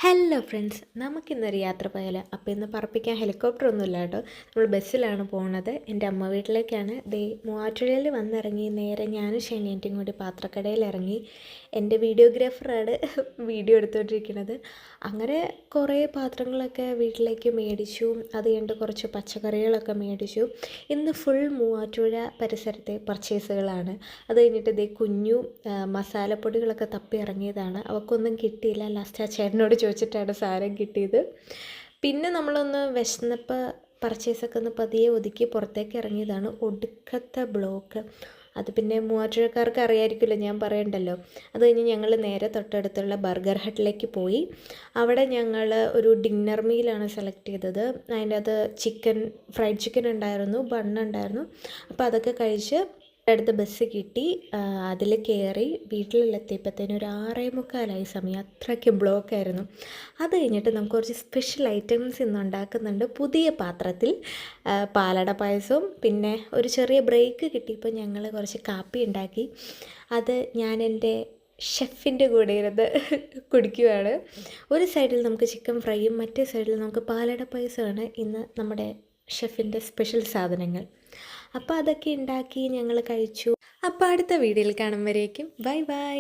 Hello friends, നമുക്കിന്നൊരു യാത്ര പോയാലോ? അപ്പോൾ ഇന്ന് പറപ്പിക്കാൻ ഹെലികോപ്റ്റർ ഒന്നുമില്ല കേട്ടോ. നമ്മൾ ബസ്സിലാണ് പോകുന്നത്. എൻ്റെ അമ്മ വീട്ടിലേക്കാണ്. മൂവാറ്റുപുഴയിൽ വന്നിറങ്ങി നേരെ ഞാനും ഷെനിയൻറ്റും കൂടി പാത്രക്കടയിൽ ഇറങ്ങി. എൻ്റെ വീഡിയോഗ്രാഫറാണ് വീഡിയോ എടുത്തുകൊണ്ടിരിക്കുന്നത്. അങ്ങനെ കുറേ പാത്രങ്ങളൊക്കെ വീട്ടിലേക്ക് മേടിച്ചു. അത് കഴിഞ്ഞിട്ട് കുറച്ച് പച്ചക്കറികളൊക്കെ മേടിച്ചു. ഇന്ന് ഫുൾ മൂവാറ്റുപുഴ പരിസരത്തെ പർച്ചേസുകളാണ്. അത് കഴിഞ്ഞിട്ട് കുഞ്ഞു മസാലപ്പൊടികളൊക്കെ തപ്പി ഇറങ്ങിയതാണ്. അവൾക്കൊന്നും കിട്ടിയില്ല. ലാസ്റ്റ് ആ ചേട്ടനോട് ചോദിച്ചിട്ടാണ് സാധനം കിട്ടിയത്. പിന്നെ നമ്മളൊന്ന് വിശന്നപ്പോൾ പർച്ചേസൊക്കെ ഒന്ന് പതിയെ ഒതുക്കി പുറത്തേക്ക് ഇറങ്ങിയതാണ്. ഒടുക്കത്തെ ബ്ലോക്ക്. അത് പിന്നെ മൂവാറ്റുപുഴക്കാർക്ക് അറിയാമായിരിക്കുമല്ലോ, ഞാൻ പറയണ്ടല്ലോ. അത് കഴിഞ്ഞ് ഞങ്ങൾ നേരെ തൊട്ടടുത്തുള്ള ബർഗർ ഹട്ടിലേക്ക് പോയി. അവിടെ ഞങ്ങൾ ഒരു ഡിന്നർ മീലാണ് സെലക്ട് ചെയ്തത്. അതിൻ്റെ അത് ഫ്രൈഡ് ചിക്കൻ ഉണ്ടായിരുന്നു, ബണ്ണുണ്ടായിരുന്നു. അപ്പോൾ അതൊക്കെ കഴിച്ച് അടുത്ത് ബസ് കിട്ടി. അതിൽ കയറി വീട്ടിലെത്തിയപ്പോഴത്തേനും ഒരു 6:45 സമയം. അത്രയ്ക്ക് ബ്ലോക്കായിരുന്നു. അത് കഴിഞ്ഞിട്ട് നമുക്ക് കുറച്ച് സ്പെഷ്യൽ ഐറ്റംസ് ഇന്ന് ഉണ്ടാക്കുന്നുണ്ട്. പുതിയ പാത്രത്തിൽ പാലട പായസവും പിന്നെ ഒരു ചെറിയ ബ്രേക്ക് കിട്ടിയപ്പോൾ ഞങ്ങൾ കുറച്ച് കാപ്പി ഉണ്ടാക്കി. അത് ഞാൻ എൻ്റെ ഷെഫിൻ്റെ കൂടെ ഇരുന്ന് കുടിക്കുകയാണ്. ഒരു സൈഡിൽ നമുക്ക് ചിക്കൻ ഫ്രൈയും മറ്റേ സൈഡിൽ നമുക്ക് പാലട പായസമാണ് ഇന്ന് നമ്മുടെ ഷെഫിൻ്റെ സ്പെഷ്യൽ സാധനങ്ങൾ. അപ്പോൾ അതൊക്കെ ഉണ്ടാക്കി ഞങ്ങൾ കഴിച്ചു. അപ്പോൾ അടുത്ത വീഡിയോയിൽ കാണുമ്പോഴേക്കും ബൈ ബൈ.